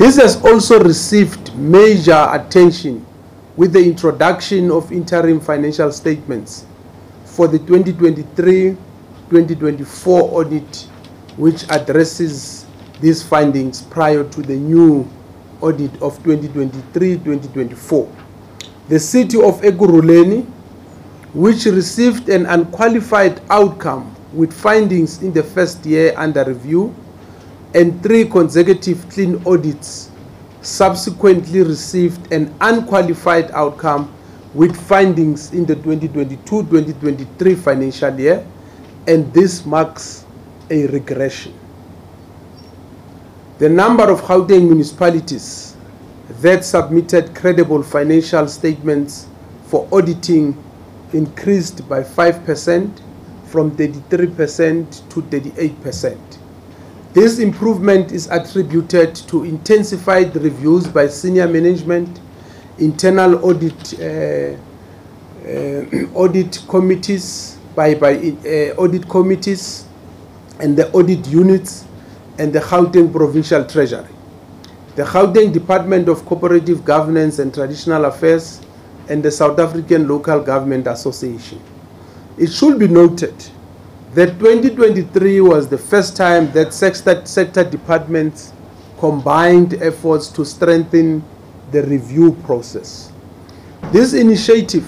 This has also received major attention with the introduction of interim financial statements for the 2023-2024 audit, which addresses these findings prior to the new audit of 2023-2024. The city of Ekurhuleni, which received an unqualified outcome with findings in the first year under review, and 3 consecutive clean audits, subsequently received an unqualified outcome with findings in the 2022-2023 financial year, and this marks a regression. The number of Gauteng municipalities that submitted credible financial statements for auditing increased by 5% from 33% to 38%. This improvement is attributed to intensified reviews by senior management, internal audit committees, audit committees, and the audit units, and the Gauteng Provincial Treasury, the Gauteng Department of Cooperative Governance and Traditional Affairs, and the South African Local Government Association. It should be noted that 2023 was the first time that sector departments combined efforts to strengthen the review process. This initiative,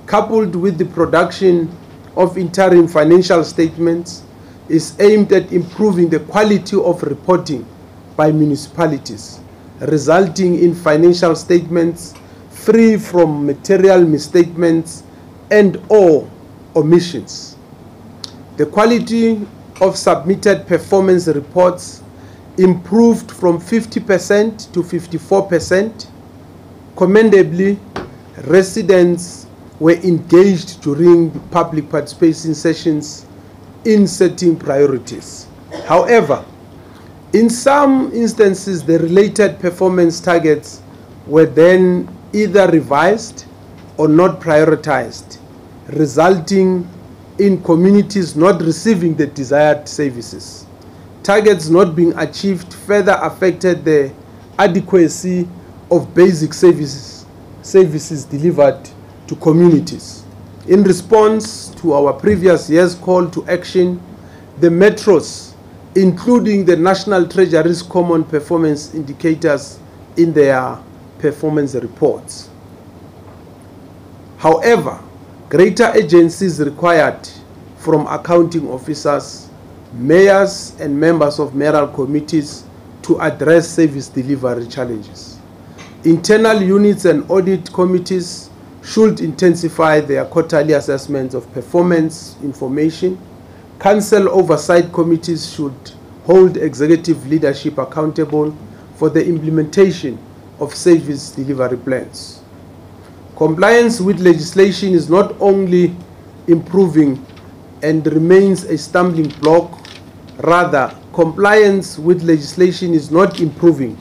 coupled with the production of interim financial statements, is aimed at improving the quality of reporting by municipalities, resulting in financial statements free from material misstatements and/or omissions. The quality of submitted performance reports improved from 50% to 54%. Commendably, residents were engaged during public participation sessions in setting priorities. However, in some instances, the related performance targets were then either revised or not prioritized, resulting in communities not receiving the desired services. Targets not being achieved further affected the adequacy of basic services delivered to communities. In response to our previous year's call to action, the metros, including the National Treasury's common performance indicators in their performance reports. However, greater agencies required from accounting officers, mayors, and members of mayoral committees to address service delivery challenges. Internal units and audit committees should intensify their quarterly assessments of performance information. Council oversight committees should hold executive leadership accountable for the implementation of service delivery plans. Compliance with legislation is not only improving and remains a stumbling block, rather, compliance with legislation is not improving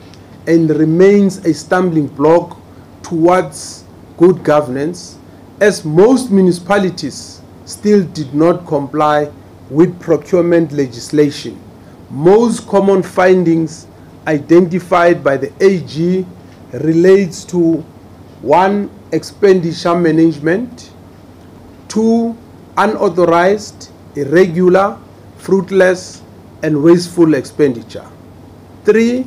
and remains a stumbling block towards good governance, as most municipalities still did not comply with procurement legislation. Most common findings identified by the AG relates to 1. Expenditure management, 2. Unauthorized, irregular, fruitless, and wasteful expenditure, 3.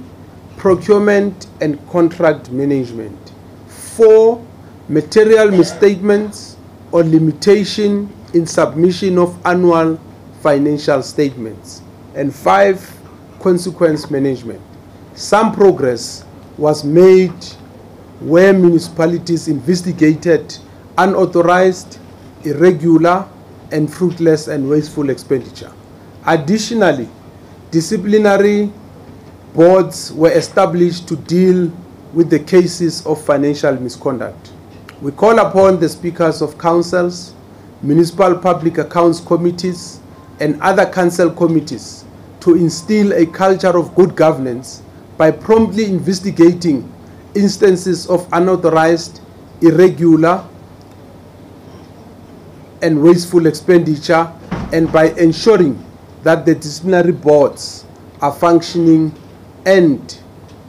Procurement and contract management, 4. Material misstatements or limitation in submission of annual financial statements, and 5. Consequence management. Some progress was made where municipalities investigated unauthorized, irregular, and fruitless and wasteful expenditure. Additionally, disciplinary boards were established to deal with the cases of financial misconduct. We call upon the speakers of councils, municipal public accounts committees, and other council committees to instill a culture of good governance by promptly investigating instances of unauthorized, irregular, and wasteful expenditure, and by ensuring that the disciplinary boards are functioning and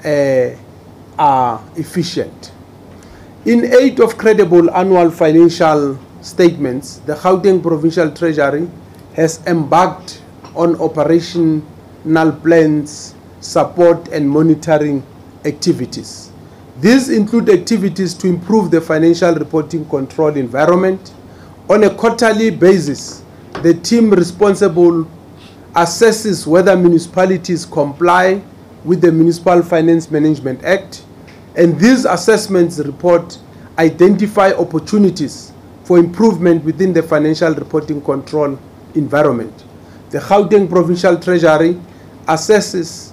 are efficient. In aid of credible annual financial statements, the Gauteng Provincial Treasury has embarked on operational plans, support and monitoring activities. These include activities to improve the financial reporting control environment. On a quarterly basis, the team responsible assesses whether municipalities comply with the Municipal Finance Management Act, and these assessments report identify opportunities for improvement within the financial reporting control environment. The Gauteng Provincial Treasury assesses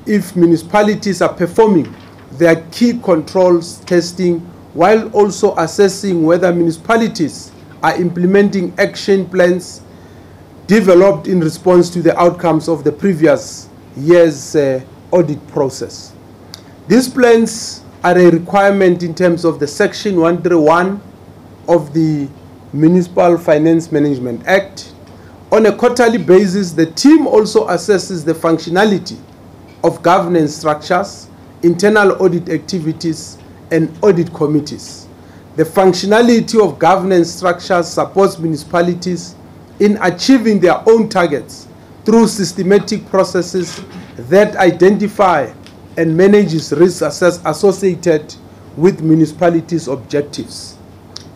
if municipalities are performing their key controls testing, while also assessing whether municipalities are implementing action plans developed in response to the outcomes of the previous year's audit process. These plans are a requirement in terms of the Section 131 of the Municipal Finance Management Act. On a quarterly basis, the team also assesses the functionality of governance structures, internal audit activities, and audit committees. The functionality of governance structures supports municipalities in achieving their own targets through systematic processes that identify and manages risks associated with municipalities' objectives.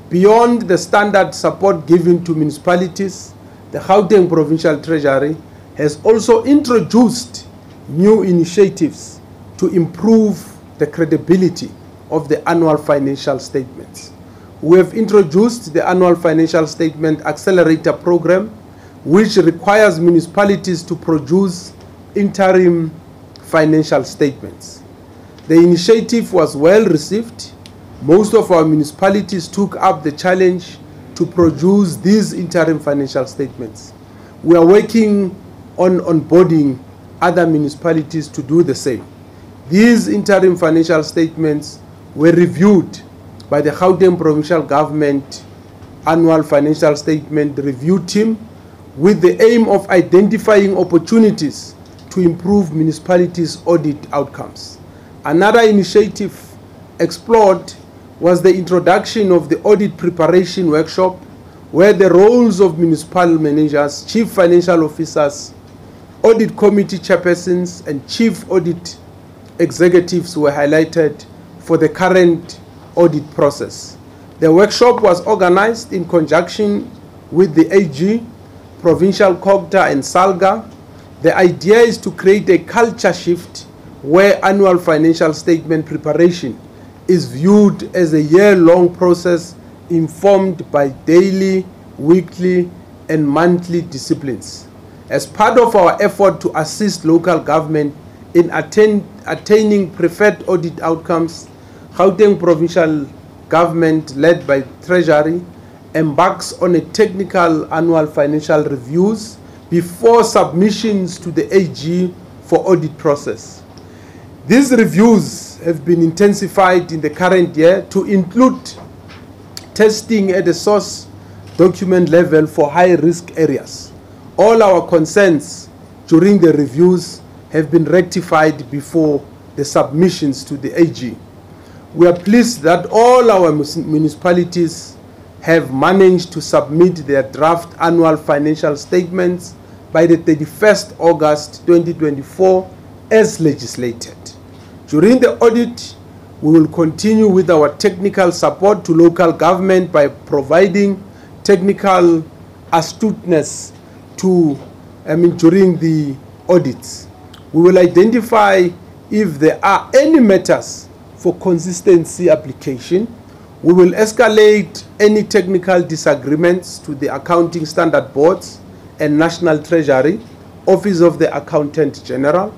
Beyond the standard support given to municipalities, the Gauteng Provincial Treasury has also introduced new initiatives to improve the credibility of the annual financial statements. We have introduced the Annual Financial Statement Accelerator Program, which requires municipalities to produce interim financial statements. The initiative was well received. Most of our municipalities took up the challenge to produce these interim financial statements. We are working on onboarding other municipalities to do the same. These interim financial statements were reviewed by the Gauteng Provincial Government Annual Financial Statement Review Team with the aim of identifying opportunities to improve municipalities' audit outcomes. Another initiative explored was the introduction of the audit preparation workshop, where the roles of municipal managers, chief financial officers, audit committee chairpersons, and chief audit executives were highlighted for the current audit process. The workshop was organized in conjunction with the AG, Provincial COGTA and SALGA. The idea is to create a culture shift where annual financial statement preparation is viewed as a year-long process informed by daily, weekly, and monthly disciplines. As part of our effort to assist local government in attaining preferred audit outcomes, Gauteng Provincial Government, led by Treasury, embarks on a technical annual financial reviews before submissions to the AG for audit process. These reviews have been intensified in the current year to include testing at the source document level for high-risk areas. All our concerns during the reviews have been rectified before the submissions to the AG. We are pleased that all our municipalities have managed to submit their draft annual financial statements by the 31st August 2024 as legislated. During the audit, we will continue with our technical support to local government by providing technical astuteness during the audits. We will identify if there are any matters for consistency application. We will escalate any technical disagreements to the accounting standard boards and National Treasury, Office of the Accountant General.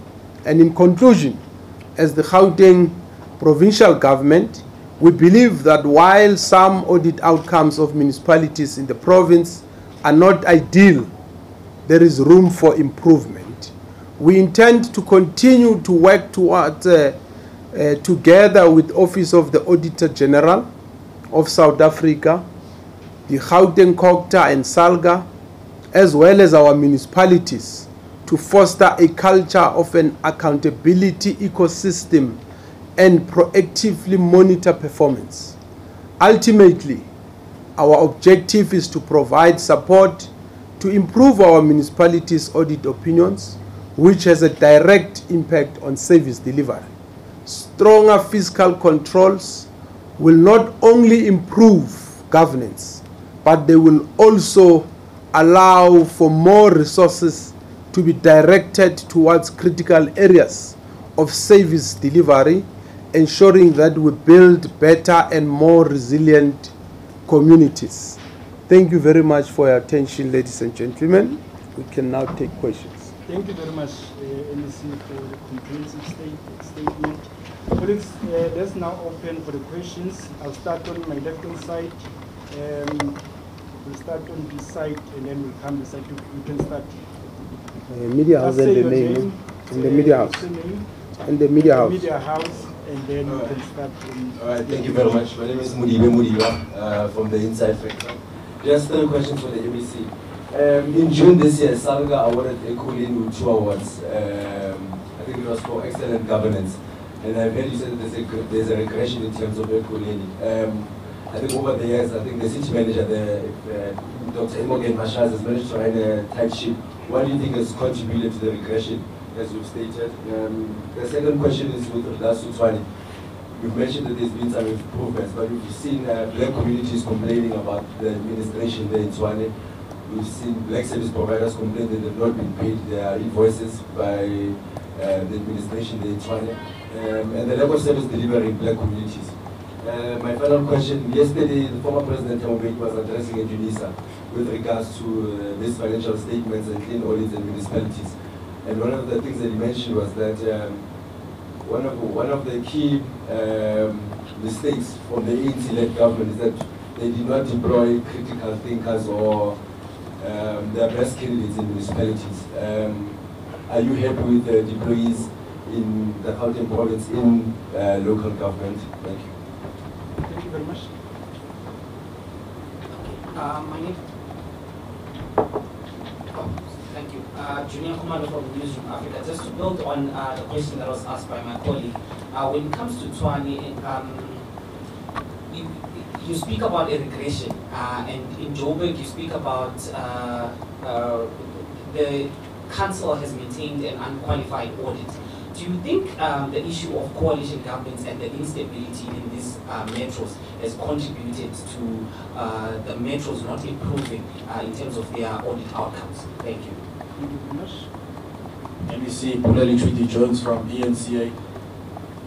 And in conclusion, as the Gauteng Provincial Government, we believe that while some audit outcomes of municipalities in the province are not ideal, there is room for improvement. We intend to continue to work towards together with Office of the Auditor General of South Africa, the Gauteng COGTA and SALGA, as well as our municipalities, to foster a culture of an accountability ecosystem and proactively monitor performance. Ultimately, our objective is to provide support to improve our municipalities' audit opinions, which has a direct impact on service delivery. Stronger fiscal controls will not only improve governance, but they will also allow for more resources to be directed towards critical areas of service delivery, ensuring that we build better and more resilient communities. Thank you very much for your attention, ladies and gentlemen. We can now take questions. Thank you very much, MEC, for the comprehensive statement. Colleagues, let's now open for the questions. I'll start on my left-hand side. We'll start on this side, and then we'll come this side. You can start. Media house and the name. In the media house. In the media house. Media house, and then you can start. All right, thank you very much. My name is Mudiba from the Inside Factor. Just a question for the MEC. In June this year, Salga awarded Ecolin with 2 awards. I think it was for excellent governance. And I've heard you say that there's a regression in terms of Ecolin. I think over the years, I think the city manager, Dr. Imogen Mashaz, has managed to run a tight ship. What do you think has contributed to the regression, as you've stated? The second question is with regards to Tshwane. You've mentioned that there's been some improvements, but we've seen black communities complaining about the administration there in Tshwane. We've seen black service providers complain that they've not been paid their invoices by the administration there in Tshwane, and the lack of service delivery in black communities. My final question, yesterday the former President Mbeki was addressing in Tunisia with regards to these financial statements and clean audits and municipalities. And one of the things that he mentioned was that one of the key mistakes from the ANC-led government is that they did not deploy critical thinkers or their best candidates in municipalities. Are you happy with the deployees in the Gauteng province in local government? Thank you. Thank you very much. My name. Thank you. Junior Commander from Newsroom Africa. Just to build on the question that was asked by my colleague, when it comes to Tshwane, you speak about a regression, and in Joburg you speak about the council has maintained an unqualified audit. Do you think the issue of coalition governments and the instability in these metros has contributed to the metros not improving in terms of their audit outcomes? Thank you. Thank you very much. MEC Buleli Treaty Jones from ENCA.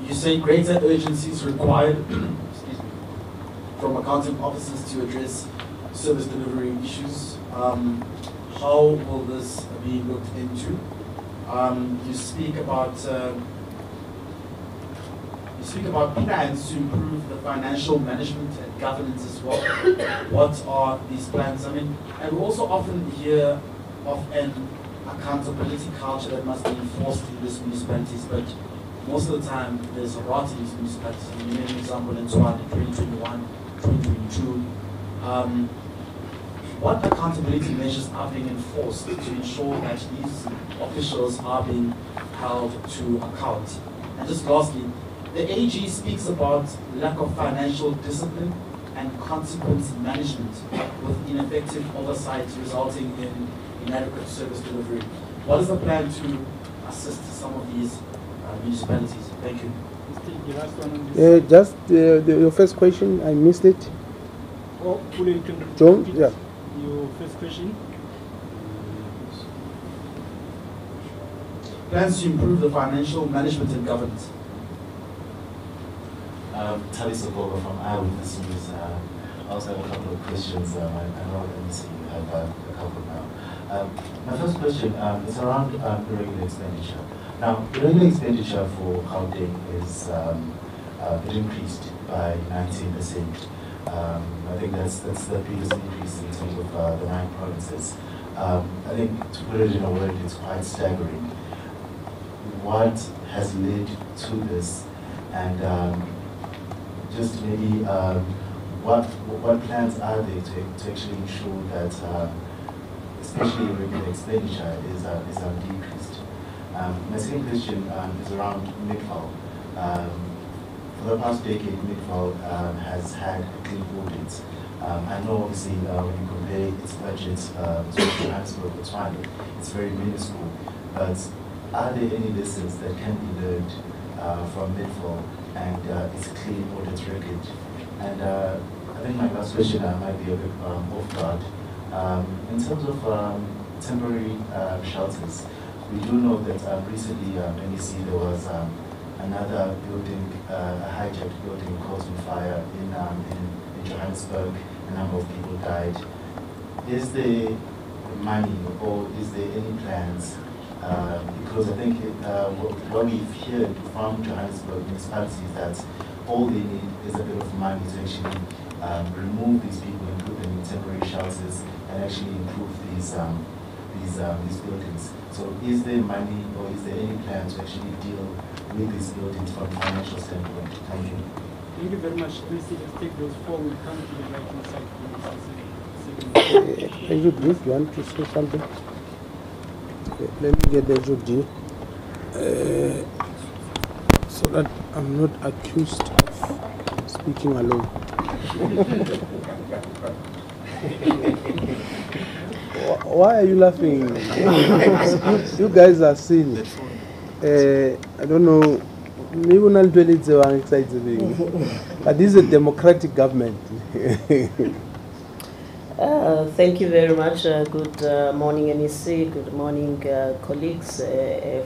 You say greater urgency is required excuse me, from accounting officers to address service delivery issues. How will this be looked into? You speak about plans to improve the financial management and governance as well. What are these plans? I mean, and we also often hear of an accountability culture that must be enforced in these municipalities, but most of the time there's a rot in these municipalities. I mean, you made an example in Tshwane, 2021, 2022. What accountability measures are being enforced to ensure that these officials are being held to account? And just lastly, the AG speaks about lack of financial discipline and consequence management with ineffective oversight resulting in inadequate service delivery. What is the plan to assist some of these municipalities? Thank you. The last one on this. Just your first question, I missed it. Oh, you can John, repeat yeah. Your first question. Plans to improve the financial management and governance. Tali Sokoba from Eyewitness News. I also have a couple of questions. I know you have a couple now. My first question is around irregular expenditure. Now, irregular expenditure for Gauteng is it increased by 19%. I think that's the biggest increase in terms of the 9 provinces. I think, to put it in a word, it's quite staggering. What has led to this, and just maybe what plans are there to actually ensure that, especially irregular expenditure, is decreased? My second question is around MIDFAL. for the past decade, Midval has had a clean audit. I know obviously when you compare its budget to Johannesburg or Tshwane, it's very minuscule, but are there any lessons that can be learned from Midval and its clean audit record? And I think my last question might be a bit off guard. In terms of temporary shelters, we do know that recently MEC there was another building, a hijacked building caught on fire in Johannesburg. A number of people died. Is there money or is there any plans? Because I think what we've heard from Johannesburg municipalities that all they need is a bit of money to actually remove these people and put them in temporary shelters and actually improve these buildings. So is there money or is there any plan to actually deal with these buildings from a financial standpoint? Thank you. Thank you very much. Let's take those four. We'll come to the right-hand side. Ajud, you want to say something? Okay, let me get the Ajud, so that I'm not accused of speaking alone. Why are you laughing? You guys are silly. I don't know. But this is a democratic government. Thank you very much. Good morning, MEC. Good morning, colleagues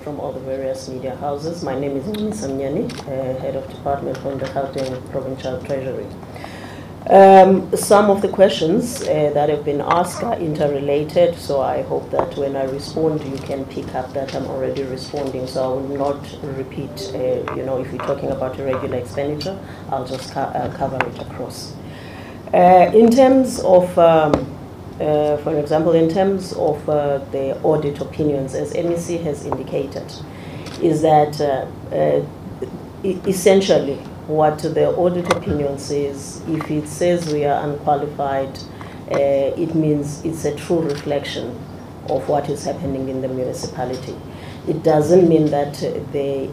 from all the various media houses. My name is Samnyani, Head of Department from the Gauteng Provincial Treasury. Some of the questions that have been asked are interrelated, so I hope that when I respond, you can pick up that I'm already responding. So I will not repeat, if you're talking about irregular expenditure, I'll just cover it across. In terms of, for example, in terms of the audit opinions, as MEC has indicated, is that essentially what the audit opinion says, if it says we are unqualified, it means it's a true reflection of what is happening in the municipality. It doesn't mean that the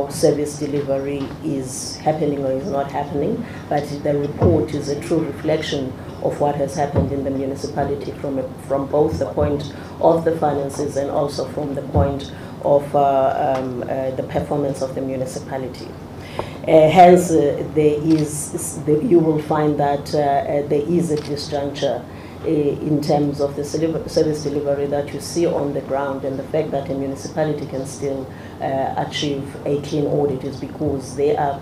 service delivery is happening or is not happening, but the report is a true reflection of what has happened in the municipality from both the point of the finances and also from the point of the performance of the municipality. Hence, you will find that there is a disjuncture in terms of the service delivery that you see on the ground, and the fact that a municipality can still achieve a clean audit is because they are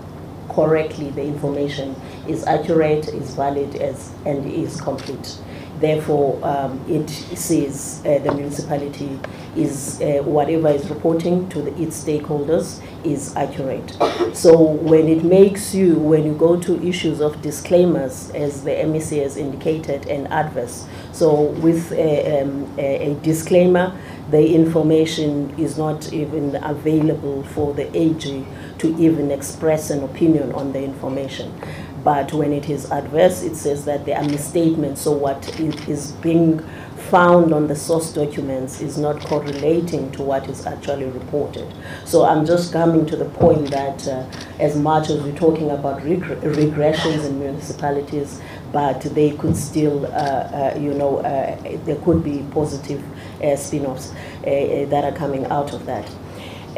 correctly, the information is accurate, is valid, and is complete. Therefore, it says the municipality is, whatever is reporting to its stakeholders is accurate. So when it makes you, when you go to issues of disclaimers, as the MEC has indicated, and adverse, so with a disclaimer, the information is not even available for the AG to even express an opinion on the information. But when it is adverse, it says that there are misstatements. So what is being found on the source documents is not correlating to what is actually reported. So I'm just coming to the point that as much as we're talking about regressions in municipalities, but they could still, there could be positive spin-offs that are coming out of that.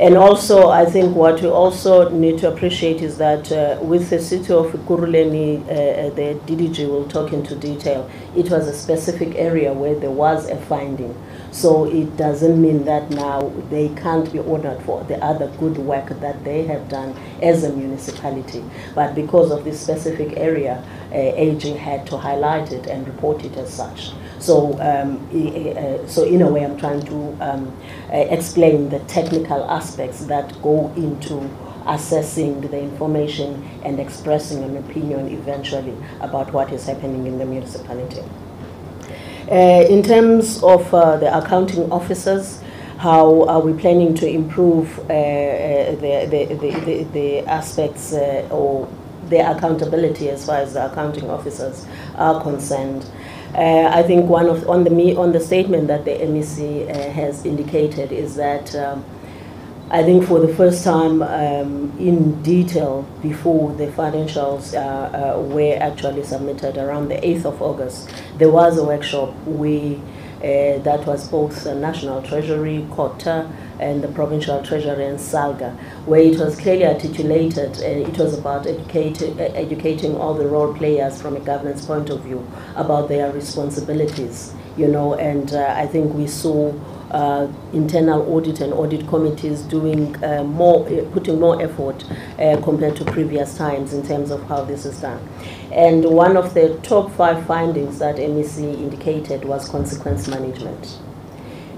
And also, I think what you also need to appreciate is that with the city of Kuruleni, the DDG will talk into detail. It was a specific area where there was a finding. So it doesn't mean that now they can't be honored for the other good work that they have done as a municipality. But because of this specific area, AG had to highlight it and report it as such. So, so in a way, I'm trying to explain the technical aspects that go into assessing the information and expressing an opinion eventually about what is happening in the municipality. In terms of the accounting officers, how are we planning to improve the aspects or their accountability as far as the accounting officers are concerned? I think on the statement that the MEC has indicated is that I think for the first time in detail before the financials were actually submitted around the 8th of August, there was a workshop that was both the National Treasury, Kota, and the Provincial Treasury and SALGA, where it was clearly articulated, and it was about educating all the role players from a governance point of view about their responsibilities, and I think we saw internal audit and audit committees doing putting more effort compared to previous times in terms of how this is done. And one of the top 5 findings that MEC indicated was consequence management.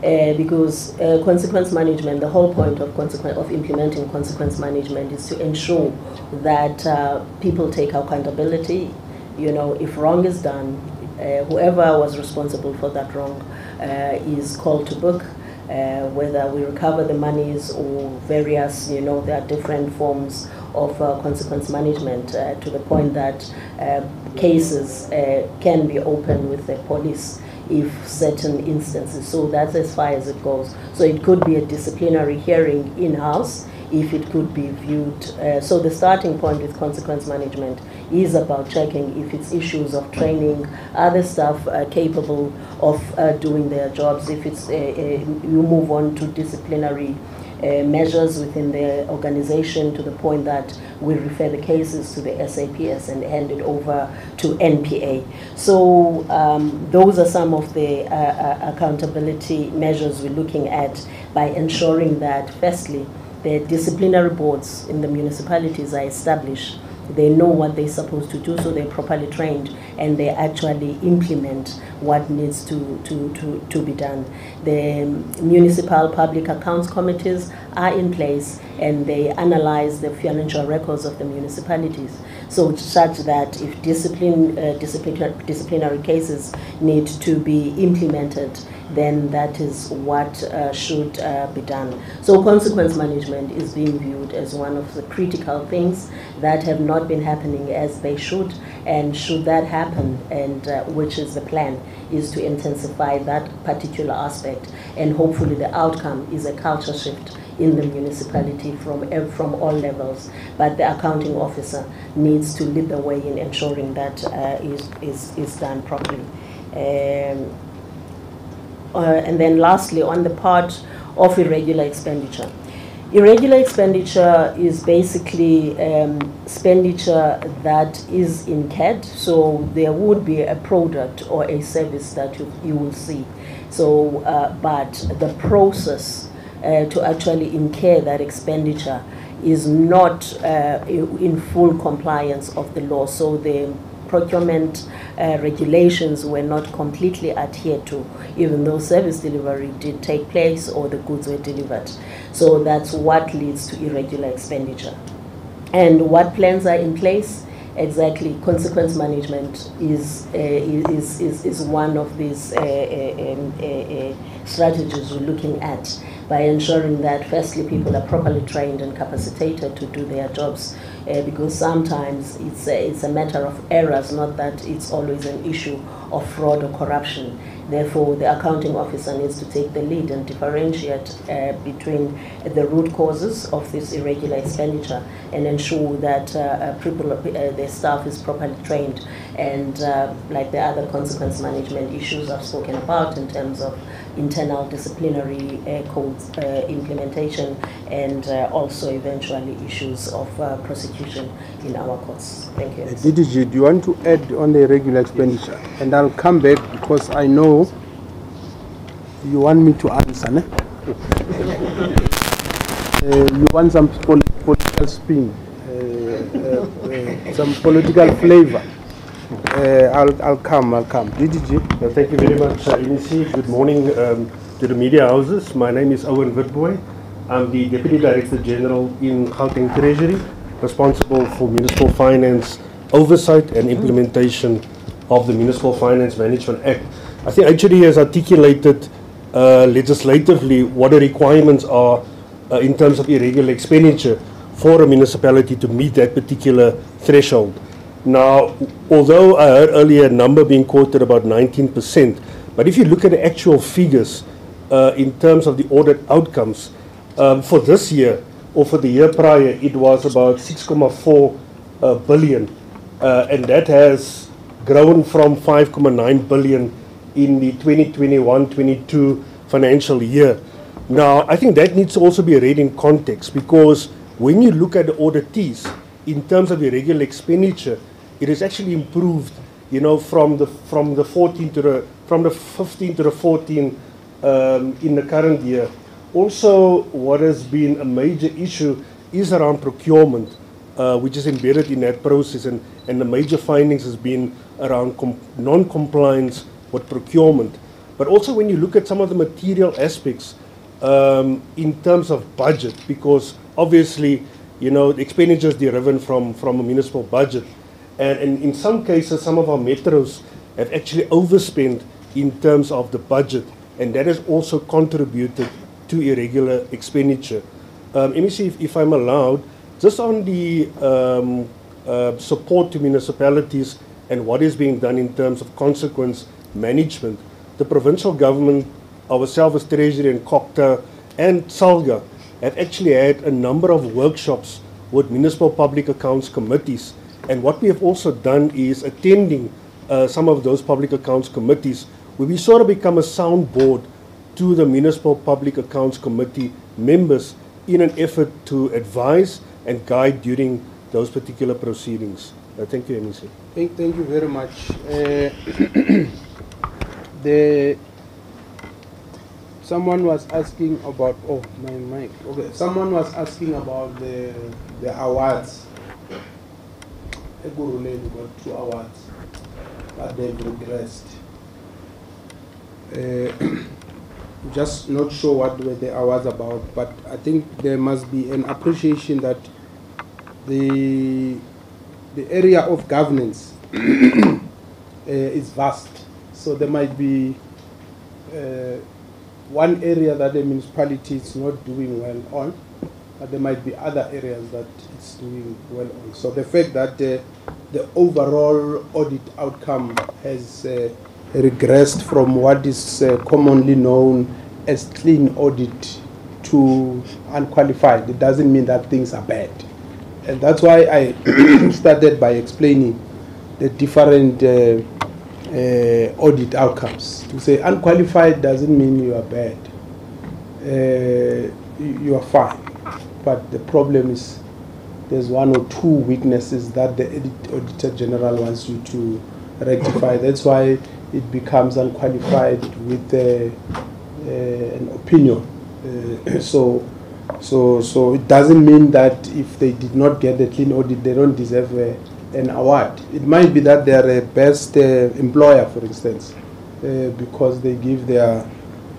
Because consequence management, the whole point of implementing consequence management is to ensure that people take accountability. If wrong is done, whoever was responsible for that wrong is called to book, whether we recover the monies or various, there are different forms of consequence management to the point that cases can be opened with the police if certain instances. So that's as far as it goes. So it could be a disciplinary hearing in-house, if it could be viewed. So the starting point with consequence management is about checking if it's issues of training, other staff capable of doing their jobs. If it's you move on to disciplinary measures within the organization to the point that we refer the cases to the SABC and hand it over to NPA. So those are some of the accountability measures we're looking at by ensuring that, firstly, the disciplinary boards in the municipalities are established. They know what they're supposed to do, so they're properly trained, and they actually implement what needs to be done. The municipal public accounts committees are in place, and they analyze the financial records of the municipalities, so such that if disciplinary cases need to be implemented, then that is what should be done. So consequence management is being viewed as one of the critical things that have not been happening as they should, and should that happen, and which is the plan, is to intensify that particular aspect, and hopefully the outcome is a culture shift in the municipality from all levels. But the accounting officer needs to lead the way in ensuring that is done properly. And then lastly, on the part of irregular expenditure. Irregular expenditure is basically expenditure that is incurred, so there would be a product or a service that you will see. So, but the process to actually incur that expenditure is not in full compliance of the law. So the procurement regulations were not completely adhered to, even though service delivery did take place or the goods were delivered. So that's what leads to irregular expenditure. And what plans are in place? Exactly, consequence management is one of these strategies we're looking at, by ensuring that firstly people are properly trained and capacitated to do their jobs, because sometimes it's a matter of errors, not that it's always an issue of fraud or corruption. Therefore, the accounting officer needs to take the lead and differentiate between the root causes of this irregular expenditure, and ensure that the staff is properly trained, and like the other consequence management issues I've spoken about in terms of internal disciplinary codes implementation, and also eventually issues of prosecution in our courts. Thank you. DDG, do you want to add on the irregular expenditure? And I'll come back because I know you want me to answer. Ne? You want some political spin, some political flavor. I'll come. DDG. Thank you very much, MEC. Good morning to the media houses. My name is Owen Witboy. I'm the Deputy Director General in Gauteng Treasury, responsible for municipal finance oversight and implementation of the Municipal Finance Management Act. I think actually has articulated legislatively what the requirements are in terms of irregular expenditure for a municipality to meet that particular threshold. Now, although I heard earlier a number being quoted about 19%, but if you look at the actual figures in terms of the audit outcomes, For this year, or for the year prior, it was about 6.4 billion, and that has grown from 5.9 billion in the 2021-22 financial year. Now, I think that needs to also be read in context, because when you look at the auditees in terms of irregular expenditure, it has actually improved, you know, from the 15 to the 14 in the current year. Also, what has been a major issue is around procurement, which is embedded in that process, and the major findings has been around non-compliance with procurement. But also when you look at some of the material aspects in terms of budget, because obviously, you know, the expenditures derived from a municipal budget, and in some cases, some of our metros have actually overspent in terms of the budget, and that has also contributed to irregular expenditure. Let me see if I'm allowed, just on the support to municipalities and what is being done in terms of consequence management. The provincial government, ourselves as Treasury and COCTA and SALGA have actually had a number of workshops with municipal public accounts committees. And what we have also done is attending some of those public accounts committees, where we sort of become a soundboard to the municipal public accounts committee members in an effort to advise and guide during those particular proceedings. Thank you, MEC. Thank you very much. Someone was asking about, oh, my mic. Okay, someone was asking about the awards. Eguruleni got 2 awards, but they've regressed. Just not sure what were the awards about, but I think there must be an appreciation that the area of governance is vast. So there might be one area that the municipality is not doing well on, but there might be other areas that it's doing well on. So the fact that the overall audit outcome has regressed from what is commonly known as clean audit to unqualified, it doesn't mean that things are bad. And that's why I started by explaining the different audit outcomes. To say unqualified doesn't mean you are bad. You are fine. But the problem is there's 1 or 2 weaknesses that the Auditor General wants you to rectify. That's why it becomes unqualified with an opinion. So it doesn't mean that if they did not get a clean audit, they don't deserve an award. It might be that they are a best employer, for instance, because they give their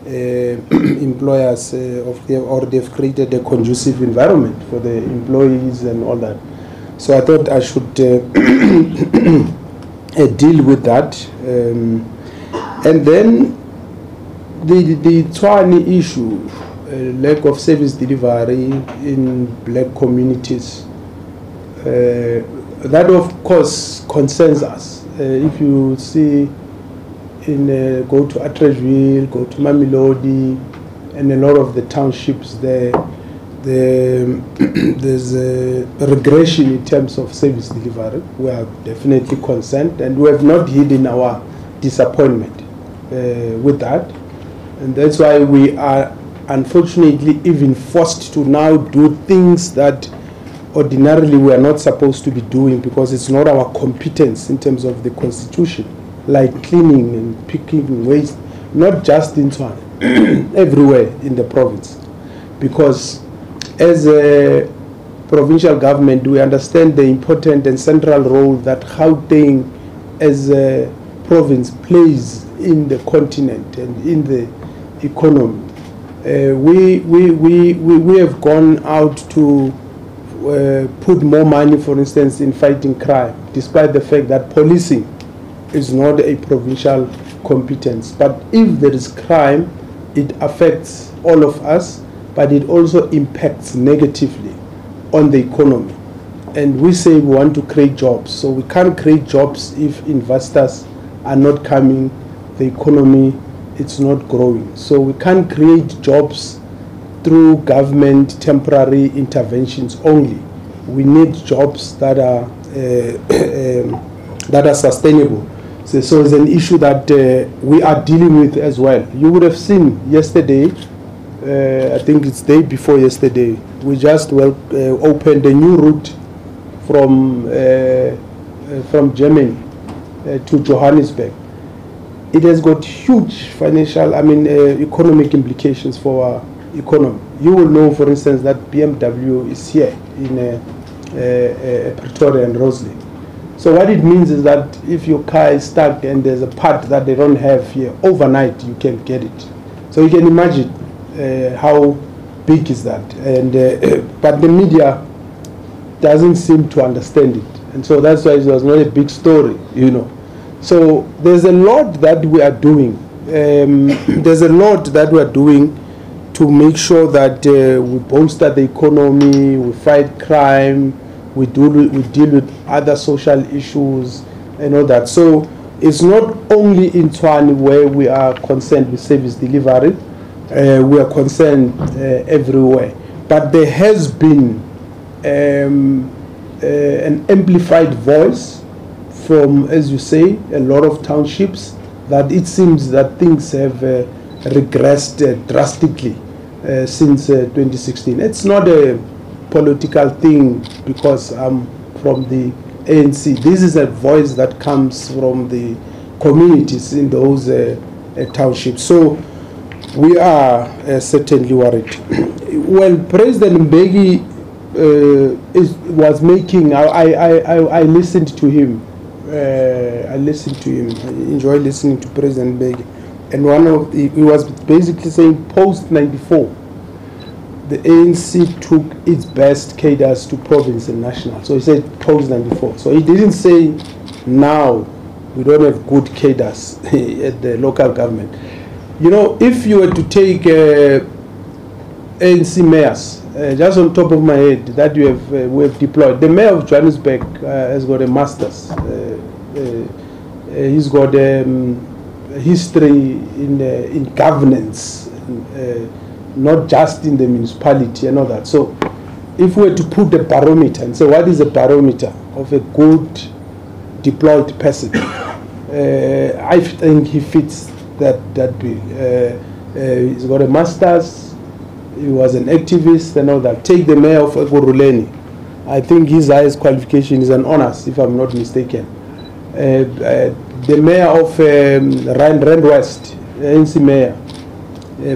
employers or they've created a conducive environment for the employees and all that. So I thought I should deal with that. And then the Tshwane issue, lack of service delivery in black communities, that of course concerns us. If you see go to Atteridgeville, go to Mamelodi, and a lot of the townships there, there's a regression in terms of service delivery. We are definitely concerned, and we have not hidden our disappointment with that. And that's why we are unfortunately even forced to now do things that ordinarily we are not supposed to be doing, because it's not our competence in terms of the constitution, like cleaning and picking waste, not just in Tshwane, everywhere in the province. Because as a provincial government, we understand the important and central role that Gauteng as a province plays in the continent and in the economy. We have gone out to put more money, for instance, in fighting crime, despite the fact that policing is not a provincial competence. But if there is crime, it affects all of us, but it also impacts negatively on the economy. And we say we want to create jobs, so we can't create jobs if investors are not coming, the economy it's not growing. So we can't create jobs through government temporary interventions only. We need jobs that are sustainable. So it's an issue that we are dealing with as well. You would have seen yesterday, I think it's day before yesterday, we just opened a new route from Germany to Johannesburg. It has got huge financial, economic implications for our economy. You will know, for instance, that BMW is here in Pretoria and Roslyn. So what it means is that if your car is stuck and there's a part that they don't have here, overnight you can get it. So you can imagine how big is that. And but the media doesn't seem to understand it. And so that's why it was not a big story, you know. So there's a lot that we are doing. There's a lot that we are doing to make sure that we bolster the economy, we fight crime, we deal with other social issues and all that. So it's not only in Tshwane where we are concerned with service delivery, we are concerned everywhere. But there has been an amplified voice from, as you say, a lot of townships, that it seems that things have regressed drastically since 2016. It's not a political thing because I'm from the ANC. This is a voice that comes from the communities in those townships. So we are certainly worried. When President Mbeki was making, I listened to him. I enjoy listening to President Mbeki. And he was basically saying post-94, the ANC took its best cadres to province and national. So he said post-94. So he didn't say now we don't have good cadres at the local government. You know, if you were to take ANC mayors, just on top of my head, that we have deployed, the mayor of Johannesburg has got a master's. He's got history in governance, not just in the municipality and all that. So if we were to put a barometer and say what is a barometer of a good deployed person, I think he fits that bill. He's got a master's, he was an activist and all that. Take the mayor of Ekurhuleni. I think his highest qualification is an honors, if I'm not mistaken. The mayor of Rand West, ANC mayor,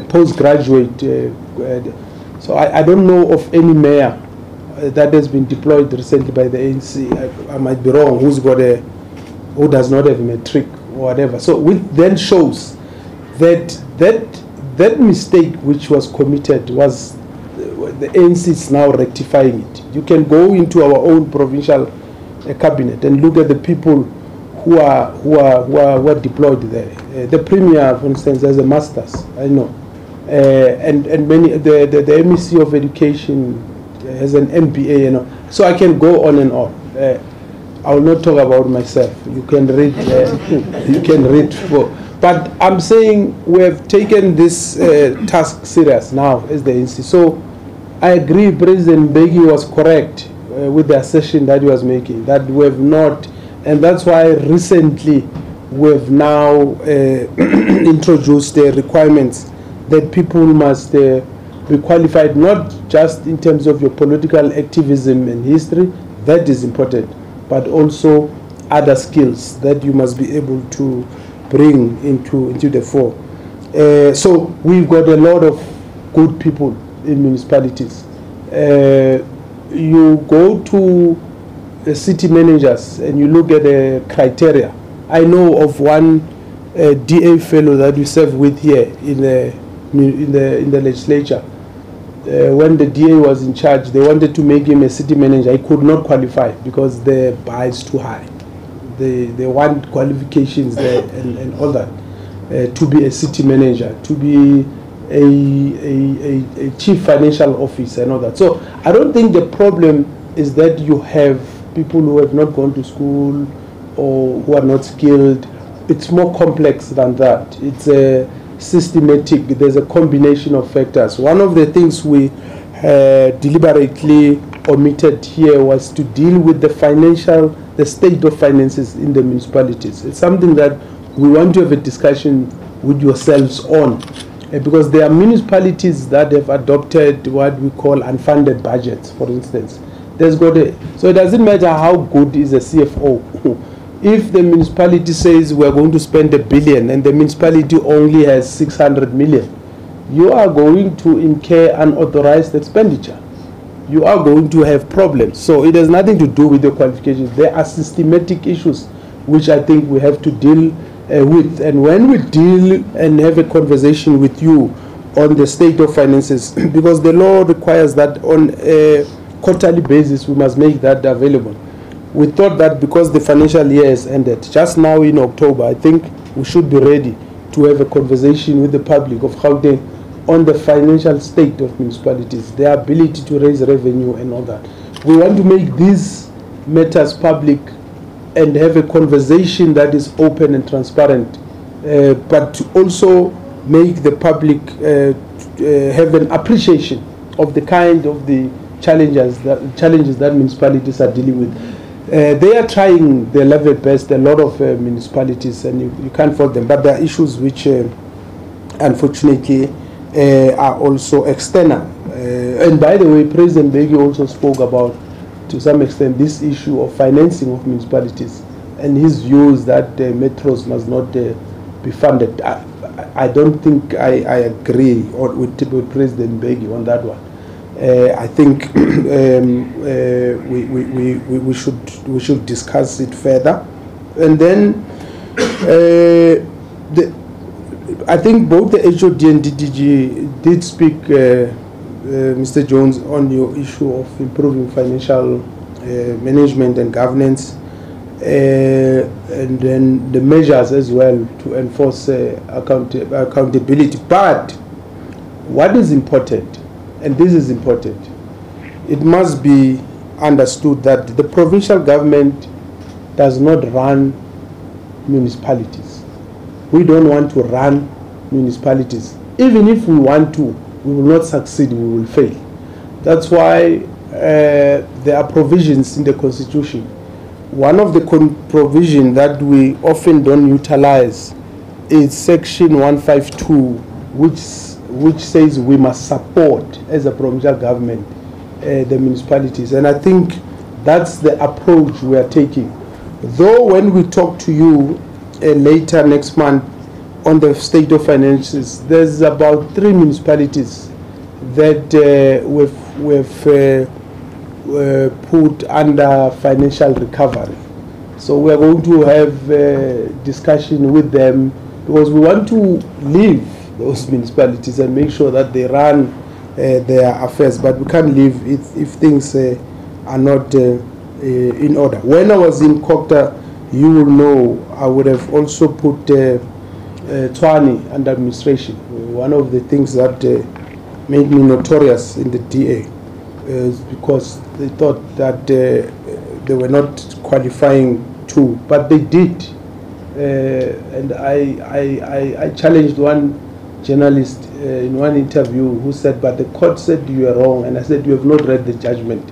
postgraduate. So I don't know of any mayor that has been deployed recently by the ANC. I might be wrong. Who does not have a matric or whatever. So which then shows that mistake which was committed was the ANC is now rectifying it. You can go into our own provincial cabinet and look at the people who are deployed there. The premier, for instance, has a master's, I know, and many the MEC of Education has an MBA, you know. So I can go on and on. I will not talk about myself. You can read. You can read for. But I'm saying we have taken this task serious now as the ANC. So I agree, President Mbeki was correct with the assertion that he was making, that we have not. And that's why recently we've now introduced the requirements that people must be qualified, not just in terms of your political activism and history, that is important, but also other skills that you must be able to bring into the fore. So we've got a lot of good people in municipalities. You go to city managers and you look at the criteria. I know of one DA fellow that we serve with here in the legislature. When the DA was in charge, they wanted to make him a city manager. He could not qualify because the bar is too high. They want qualifications there and all that to be a city manager, to be a chief financial officer and all that. So I don't think the problem is that you have people who have not gone to school or who are not skilled. It's more complex than that. It's systematic. There's a combination of factors. One of the things we deliberately omitted here was to deal with the state of finances in the municipalities. It's something that we want to have a discussion with yourselves on, because there are municipalities that have adopted what we call unfunded budgets, for instance. So it doesn't matter how good is a CFO. If the municipality says we're going to spend $1 billion and the municipality only has 600 million, you are going to incur unauthorized expenditure. You are going to have problems. So it has nothing to do with the qualifications. There are systematic issues which I think we have to deal with. And when we deal and have a conversation with you on the state of finances, because the law requires that on a quarterly basis we must make that available. We thought that because the financial year has ended, just now in October, I think we should be ready to have a conversation with the public of Gauteng on the financial state of municipalities, their ability to raise revenue and all that. We want to make these matters public and have a conversation that is open and transparent, but to also make the public have an appreciation of the kind of the challenges that municipalities are dealing with. They are trying their level best, a lot of municipalities, and you can't fault them, but there are issues which unfortunately are also external. And by the way, President Begi also spoke about, to some extent, this issue of financing of municipalities and his views that metros must not be funded. I don't think I agree with President Begi on that one. I think we should discuss it further, and then I think both the HOD and DDG did speak, Mr. Jones, on your issue of improving financial management and governance, and then the measures as well to enforce accountability. But what is important, and this is important, it must be understood that the provincial government does not run municipalities. We don't want to run municipalities. Even if we want to, we will not succeed, we will fail. That's why there are provisions in the Constitution. One of the provisions that we often don't utilize is Section 152, which says we must support, as a provincial government, the municipalities. And I think that's the approach we are taking. Though when we talk to you later next month on the state of finances, there's about 3 municipalities that we've put under financial recovery. So we're going to have a discussion with them, because we want to leave those municipalities and make sure that they run their affairs, but we can't leave if things are not in order. When I was in Kokta, you will know I would have also put Tshwane under administration. One of the things that made me notorious in the DA is because they thought that they were not qualifying to, but they did. And I challenged one journalist in one interview who said, but the court said you are wrong. And I said, you have not read the judgment.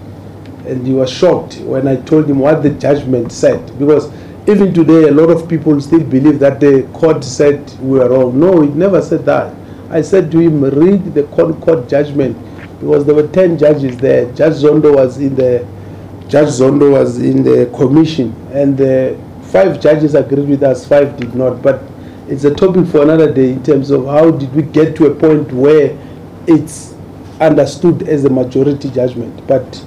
And he was shocked when I told him what the judgment said, because even today a lot of people still believe that the court said we are wrong. No, it never said that. I said to him, read the court judgment, because there were 10 judges there. Judge Zondo was in the commission, and the 5 judges agreed with us, 5 did not. But it's a topic for another day in terms of how did we get to a point where it's understood as a majority judgment. But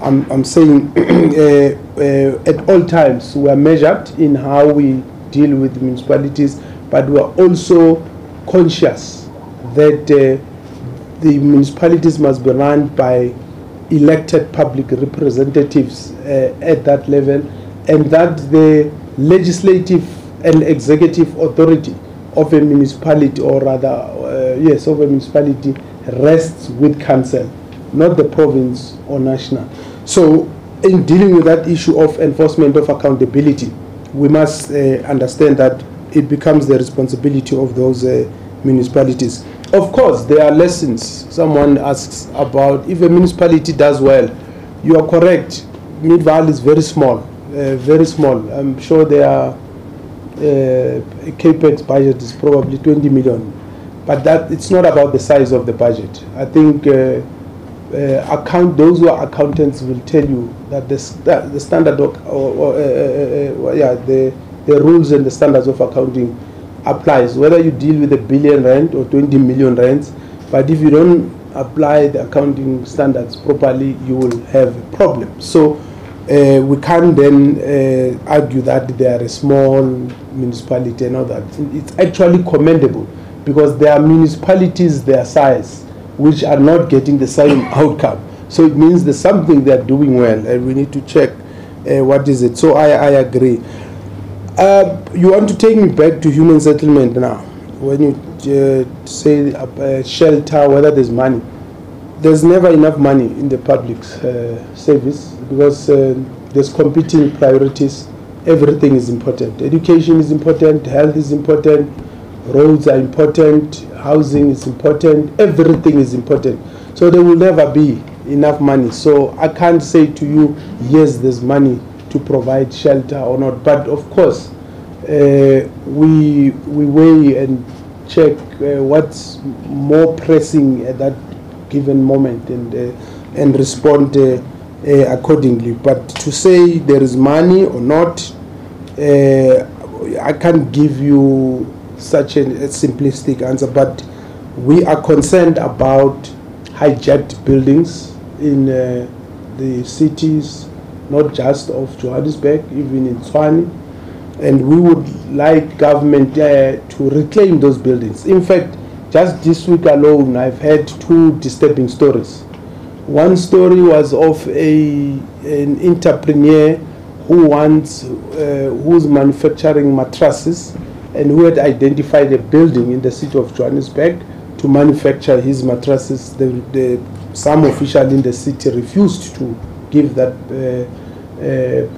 I'm saying at all times we are measured in how we deal with municipalities, but we are also conscious that the municipalities must be run by elected public representatives at that level, and that the legislative and executive authority of a municipality, or rather, of a municipality, rests with council, not the province or national. So in dealing with that issue of enforcement of accountability, we must understand that it becomes the responsibility of those municipalities. Of course, there are lessons. Someone asks about if a municipality does well. You are correct. Midvaal is very small, very small. I'm sure their capex budget is probably 20 million, but that it's not about the size of the budget. I think those who are accountants will tell you that the standard of, the rules and the standards of accounting applies, whether you deal with $1 billion or 20 million rands. But if you don't apply the accounting standards properly, you will have a problem. So we can't then argue that they are a small municipality and all that. It's actually commendable, because there are municipalities their size which are not getting the same outcome. So it means there's something they're doing well, and we need to check what is it. So I agree. You want to take me back to human settlement now. When you say shelter, whether there's money. There's never enough money in the public service, because there's competing priorities. Everything is important. Education is important, health is important, roads are important, housing is important, everything is important. So there will never be enough money. So I can't say to you, yes, there's money to provide shelter or not. But of course, we weigh and check what's more pressing at that given moment and respond accordingly. But to say there is money or not, I can't give you such a simplistic answer. But we are concerned about hijacked buildings in the cities, not just of Johannesburg, even in Tshwane. And we would like government to reclaim those buildings. In fact, just this week alone, I've had 2 disturbing stories. One story was of an entrepreneur who's manufacturing mattresses, and who had identified a building in the city of Johannesburg to manufacture his mattresses. Some official in the city refused to give that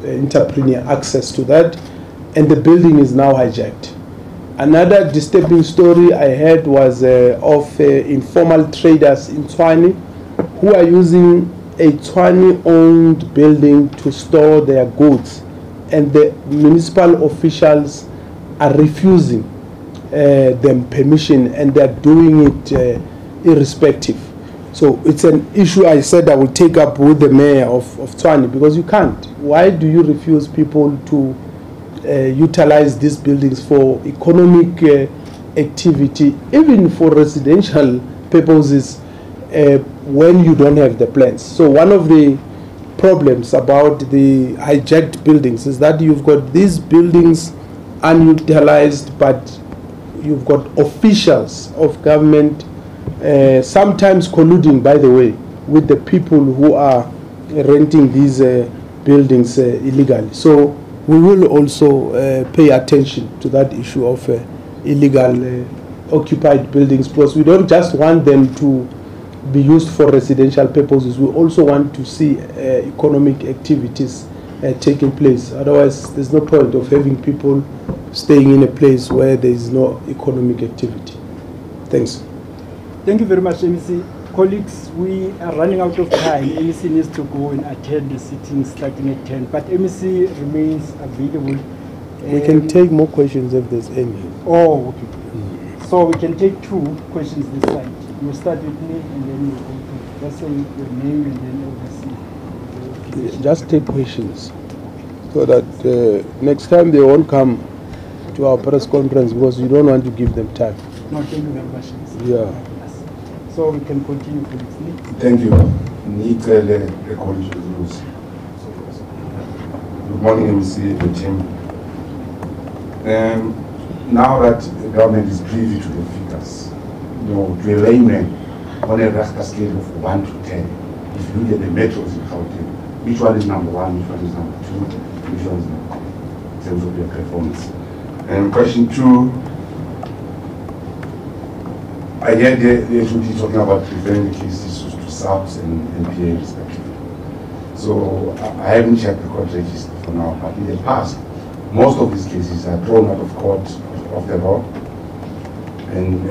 entrepreneur access to that, and the building is now hijacked. Another disturbing story I heard was of informal traders in Tshwane who are using a Tshwane-owned building to store their goods, and the municipal officials are refusing them permission, and they're doing it irrespective. So it's an issue I said I will take up with the mayor of Tshwane, because you can't. Why do you refuse people to utilize these buildings for economic activity, even for residential purposes, when you don't have the plans? So one of the problems about the hijacked buildings is that you've got these buildings unutilized, but you've got officials of government sometimes colluding, by the way, with the people who are renting these buildings illegally. So we will also pay attention to that issue of illegal occupied buildings, because we don't just want them to be used for residential purposes. We also want to see economic activities taking place. Otherwise, there's no point of having people staying in a place where there is no economic activity. Thanks. Thank you very much, MEC. Colleagues, we are running out of time. MEC needs to go and attend the sitting starting at 10, but MEC remains available. We can take more questions if there's any. Oh, okay. So we can take 2 questions this side. You start with me, and then you go to, just say your name and then obviously. Just take questions, so that next time they won't come to our press conference, because you don't want to give them time. No, thank you very much. Yeah. So we can continue, please. Thank you. Good morning, MEC, the team. Now that the government is privy to the figures, you know, to a layman, on a Rasta scale of 1 to 10, if you look at the metros in Gauteng, which one is number 1, which one is number 2, which one is number 3, in terms of their performance? And question 2, I heard the HOD talking about referring the cases to SABC and NPA respectively. So I haven't checked the court register for now, but in the past, most of these cases are thrown out of court of the law, And